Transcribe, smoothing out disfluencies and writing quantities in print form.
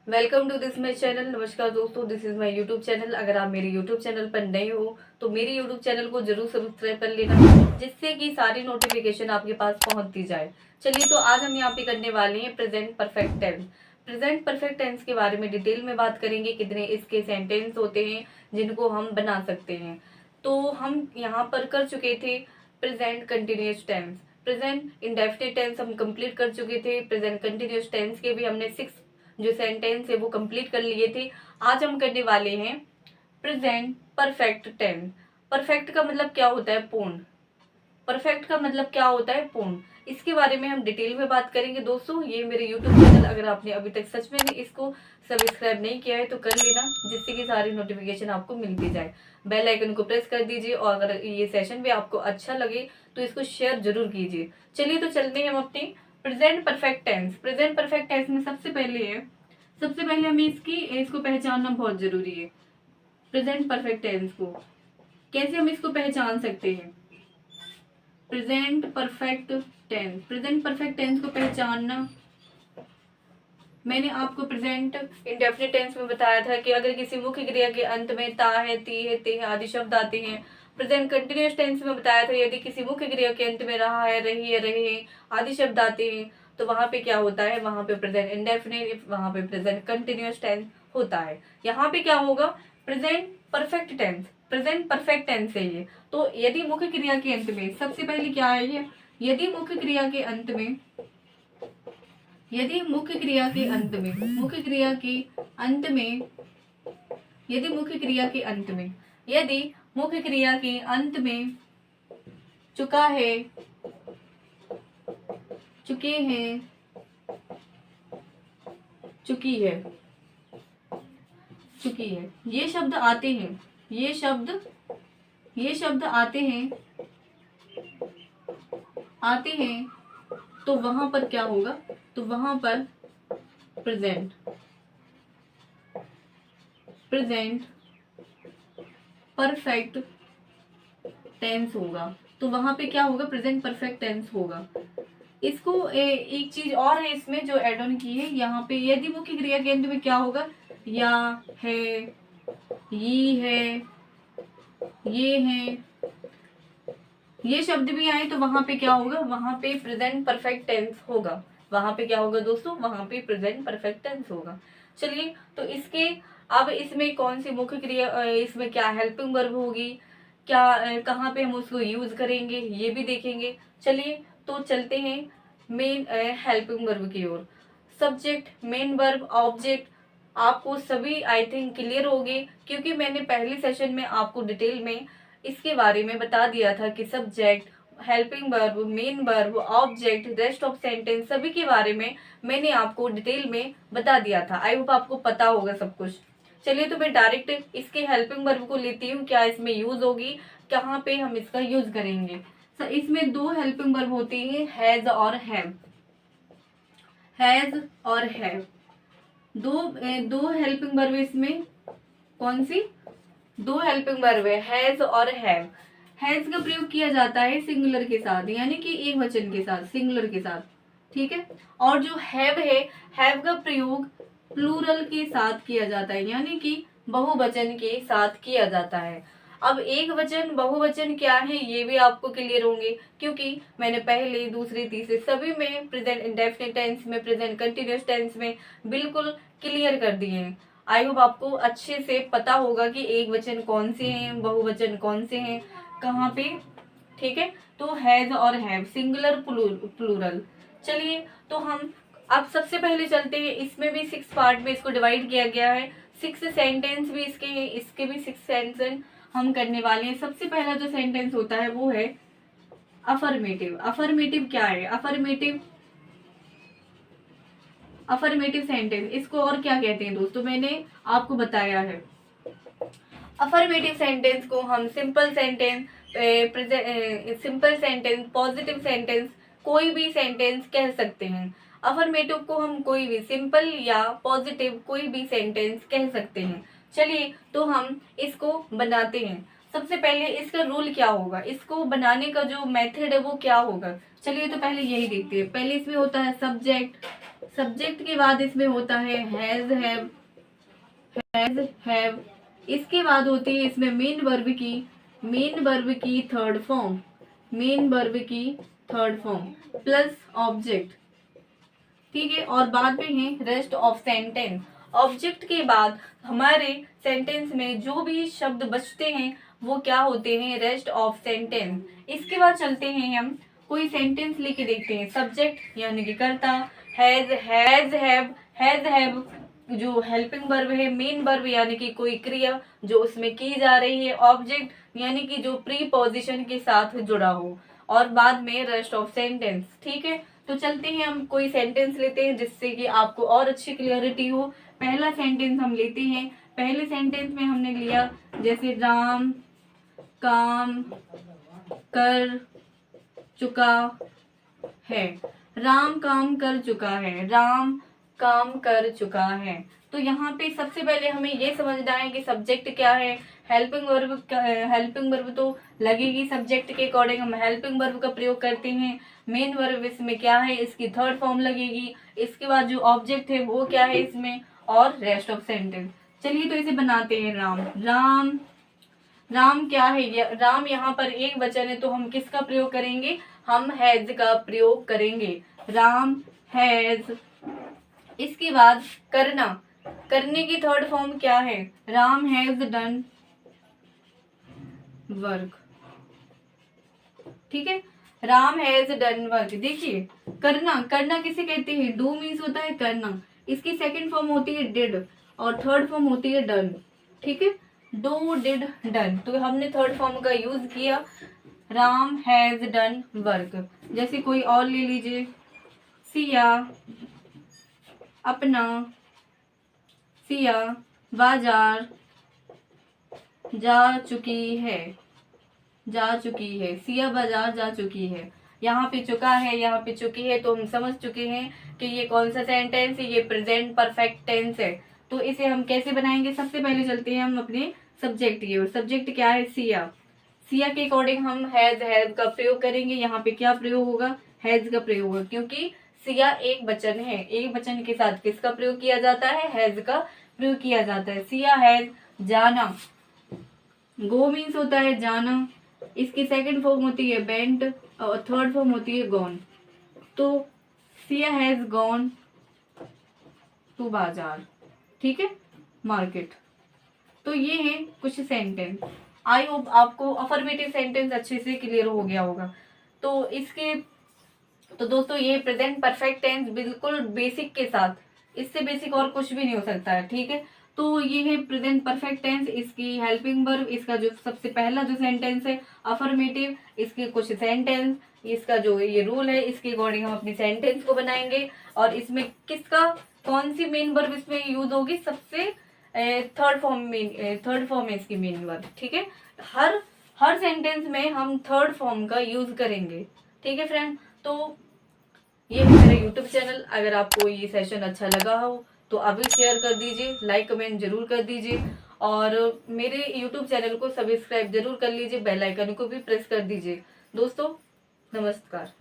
Welcome to this my channel. नमस्कार दोस्तों, this is my YouTube channel. अगर आप मेरे यूट्यूब चैनल पर नए हो तो मेरे यूट्यूब चैनल को जरूर सब्सक्राइब कर लेना, जिससे कि सारी नोटिफिकेशन आपके पास पहुंचती जाए। चलिए, तो आज हम यहाँ पे करने वाले हैं present perfect tense. Present perfect tense के बारे में डिटेल में बात करेंगे, कितने इसके सेंटेंस होते हैं जिनको हम बना सकते हैं। तो हम यहाँ पर कर चुके थे present continuous tense, present indefinite tense हम कंप्लीट कर चुके थे। प्रेजेंट कंटिन्यूस टेंस के भी हमने 6 जो सेंटेंस है वो कंप्लीट कर लिए थे। आज हम करने वाले हैं प्रेजेंट परफेक्ट टेंस। परफेक्ट का मतलब क्या होता है? पूर्ण। परफेक्ट का मतलब क्या होता है? पूर्ण। इसके बारे में हम डिटेल में बात करेंगे। दोस्तों, ये मेरे यूट्यूब चैनल, अगर आपने अभी तक सच में इसको सब्सक्राइब नहीं किया है तो कर लेना, जिससे कि सारी नोटिफिकेशन आपको मिलती जाए। बेल आइकन को प्रेस कर दीजिए, और अगर ये सेशन भी आपको अच्छा लगे तो इसको शेयर जरूर कीजिए। चलिए, तो चलते हैं हम अपनी present perfect tense. Present perfect tense में सबसे पहले हमें इसको पहचानना बहुत जरूरी है। प्रेजेंट परफेक्ट टेंस को कैसे हम इसको पहचान सकते हैं? प्रेजेंट परफेक्ट टेंस को पहचानना, मैंने आपको प्रेजेंट इंडेफिनिट टेंस में बताया था कि अगर किसी मुख्य क्रिया के अंत में ता है, ती है, ते है आदि शब्द आते हैं। प्रेजेंट कंटिन्यूअस टेंस में बताया था यदि किसी मुख्य क्रिया के अंत में रहा है, रही है, रहे हैं आदि शब्द आते हैं तो वहां पे क्या होता है? वहां पे प्रेजेंट इंडेफिनिट, वहां पे प्रेजेंट कंटिन्यूअस टेंस होता है। यहाँ पे क्या होगा? Present perfect tense. Present perfect tense है ये। तो यदि मुख्य क्रिया के अंत में, सबसे पहले क्या है ये? यदि मुख्य क्रिया के अंत में, यदि मुख्य क्रिया के अंत में, मुख्य क्रिया के अंत में, यदि मुख्य क्रिया के अंत में, यदि मुख्य क्रिया के अंत में चुका है, चुके हैं, चुकी है, चुकी है, ये शब्द आते हैं, ये शब्द आते हैं तो वहां पर क्या होगा? तो वहां पर प्रेजेंट परफेक्ट टेंस होगा। तो वहां पे क्या होगा? प्रेजेंट परफेक्ट टेंस होगा। इसको एक चीज और है इसमें जो एड ऑन की है यहाँ पे, यदि मुख्य क्रिया के अंत में क्या होगा? या है, ये है, ये है, ये शब्द भी आए तो वहां पे क्या होगा? वहां पे प्रेजेंट परफेक्ट टेंस होगा। वहां पे क्या होगा दोस्तों? वहां पे प्रेजेंट परफेक्ट टेंस होगा। चलिए, तो इसके अब इसमें कौन सी मुख्य क्रिया, इसमें क्या हेल्पिंग वर्ब होगी, क्या कहाँ पे हम उसको यूज करेंगे, ये भी देखेंगे। चलिए, तो चलते हैं मेन हेल्पिंग वर्ब की ओर। सब्जेक्ट, मेन वर्ब, ऑब्जेक्ट आपको सभी आई थिंक क्लियर होंगे, क्योंकि मैंने पहले सेशन में आपको डिटेल में इसके बारे में बता दिया था कि subject, helping verb, main verb, object, rest of sentence सभी के बारे में मैंने आपको डिटेल में बता दिया था। आई होप आपको पता होगा सब कुछ। चलिए, तो मैं डायरेक्ट इसके हेल्पिंग वर्ब को लेती हूँ, क्या इसमें यूज होगी, कहाँ पे हम इसका यूज करेंगे। इसमें दो हेल्पिंग वर्ब होती है, हैज और हैव। हैज और हैव दो हेल्पिंग वर्ब इसमें। कौन सी? दो हेल्पिंग वर्ब है, हैज और हैव। हैज का प्रयोग किया जाता है सिंगुलर के साथ, यानी कि एक वचन के साथ, सिंगुलर के साथ, ठीक है। और जो हैव है, हैव का प्रयोग प्लूरल के साथ किया जाता है, यानी कि बहुवचन के साथ किया जाता है। अब एक वचन, बहुवचन क्या है ये भी आपको क्लियर होंगे, क्योंकि मैंने पहले, दूसरे, तीसरे सभी में, प्रेजेंट इंडेफिनिट टेंस में, प्रेजेंट कंटिन्यूअस टेंस में बिल्कुल क्लियर कर दिए हैं। आई होप आपको अच्छे से पता होगा कि एक वचन कौन से हैं, बहुवचन कौन से हैं, कहाँ पे, ठीक है। तो हैज और हैव, सिंगुलर, प्लूरल। चलिए, तो हम अब सबसे पहले चलते हैं, इसमें भी 6 पार्ट में इसको डिवाइड किया गया है। 6 सेंटेंस भी इसके हैं, इसके भी 6 सेंटेंस हम करने वाले हैं। सबसे पहला जो सेंटेंस होता है वो है अफर्मेटिव। अफर्मेटिव क्या है? अफर्मेटिव सेंटेंस, इसको और क्या कहते हैं दोस्तों, मैंने आपको बताया है। अफर्मेटिव सेंटेंस को हम सिंपल सेंटेंस, पॉजिटिव सेंटेंस, कोई भी सेंटेंस कह सकते हैं। अफर्मेटिव को हम कोई भी सिंपल या पॉजिटिव कोई भी सेंटेंस कह सकते हैं। चलिए, तो हम इसको बनाते हैं। सबसे पहले इसका रूल क्या होगा, इसको बनाने का जो मेथड है वो क्या होगा, चलिए तो पहले यही देखते हैं। पहले इसमें होता है सब्जेक्ट, सब्जेक्ट के बाद इसमें होता है हैज हैव, इसके बाद होती है इसमें मेन वर्ब की थर्ड फॉर्म, मेन वर्ब की थर्ड फॉर्म प्लस ऑब्जेक्ट, ठीक है। और बाद में है रेस्ट ऑफ सेंटेंस। ऑब्जेक्ट के बाद हमारे सेंटेंस में जो भी शब्द बचते हैं वो क्या होते हैं, रेस्ट ऑफ सेंटेंस। इसके बाद चलते हैं हम कोई सेंटेंस लेके देखते हैं। सब्जेक्ट यानी कि कर्ता, हैज हैव जो हेल्पिंग वर्ब है, मेन वर्ब यानी कि कोई क्रिया जो उसमें की जा रही है, ऑब्जेक्ट यानी कि जो प्रीपोजिशन के साथ जुड़ा हो, और बाद में रेस्ट ऑफ सेंटेंस, ठीक है। तो चलते हैं हम कोई सेंटेंस लेते हैं जिससे कि आपको और अच्छी क्लियरिटी हो। पहला सेंटेंस हम लेते हैं। पहले सेंटेंस में हमने लिया जैसे राम काम कर चुका है, राम काम कर चुका है, राम काम कर चुका है। तो यहाँ पे सबसे पहले हमें ये समझना है कि सब्जेक्ट क्या है, हेल्पिंग वर्ब तो लगेगी, सब्जेक्ट के अकॉर्डिंग हम हेल्पिंग वर्ब का प्रयोग करते हैं। मेन वर्ब इसमें क्या है, इसकी थर्ड फॉर्म लगेगी। इसके बाद जो ऑब्जेक्ट है वो क्या है इसमें, और रेस्ट ऑफ सेंटेंस। चलिए तो इसे बनाते हैं। राम क्या है, राम यहाँ पर एक वचन है तो हम किसका प्रयोग करेंगे, हम हैज का प्रयोग करेंगे, राम हैज। इसके बाद करना, करने की थर्ड फॉर्म क्या है, राम हैज डन वर्क, ठीक है, राम हैज डन वर्क। देखिए करना किसे कहते हैं, डू मीन्स होता है करना, इसकी सेकंड फॉर्म होती है डिड और थर्ड फॉर्म होती है डन, ठीक है, डू डिड डन। तो हमने थर्ड फॉर्म का यूज किया, राम हैज डन वर्क। जैसे कोई और ले लीजिए, सिया अपना, सिया बाजार जा चुकी है, सिया बाजार जा चुकी है। यहाँ पे चुका है, यहाँ पे चुकी है, तो हम समझ चुके हैं कि ये कौन सा सेंटेंस है, ये प्रेजेंट परफेक्ट टेंस है। तो इसे हम कैसे बनाएंगे, सबसे पहले चलते हैं हम अपने सब्जेक्ट की ओर। सब्जेक्ट क्या है, सिया के अकॉर्डिंग हम हैज का प्रयोग करेंगे। यहाँ पे क्या प्रयोग होगा, हैज का प्रयोग होगा, क्योंकि सिया एक वचन है, एक वचन के साथ किसका प्रयोग किया जाता है, हैज का प्रयोग किया जाता है। सिया हैज जाना, गो मीन्स होता है जाना, इसकी सेकंड फॉर्म होती है बेंट और थर्ड फॉर्म होती है गॉन। तो सिया हैज गॉन टू बाजार, ठीक है, मार्केट। तो ये है कुछ सेंटेंस। आई होप आपको अफर्मेटिव सेंटेंस अच्छे से क्लियर हो गया होगा। तो दोस्तों ये प्रेजेंट परफेक्ट टेंस बिल्कुल बेसिक के साथ, इससे बेसिक और कुछ भी नहीं हो सकता है, ठीक है। तो ये है प्रेजेंट परफेक्ट टेंस, इसकी हेल्पिंग वर्ब, इसका जो सबसे पहला जो सेंटेंस है अफर्मेटिव, इसके कुछ सेंटेंस, इसका जो ये रूल है इसके अकॉर्डिंग हम अपनी सेंटेंस को बनाएंगे। और इसमें किसका कौन सी मेन वर्ब इसमें यूज होगी, सबसे थर्ड फॉर्म है इसकी मेन वर्ब, ठीक है। हर सेंटेंस में हम थर्ड फॉर्म का यूज करेंगे, ठीक है फ्रेंड। तो ये है मेरा यूट्यूब चैनल, अगर आपको ये सेशन अच्छा लगा हो तो अभी शेयर कर दीजिए, लाइक कमेंट जरूर कर दीजिए, और मेरे यूट्यूब चैनल को सब्सक्राइब जरूर कर लीजिए, बेल आइकन को भी प्रेस कर दीजिए। दोस्तों नमस्कार।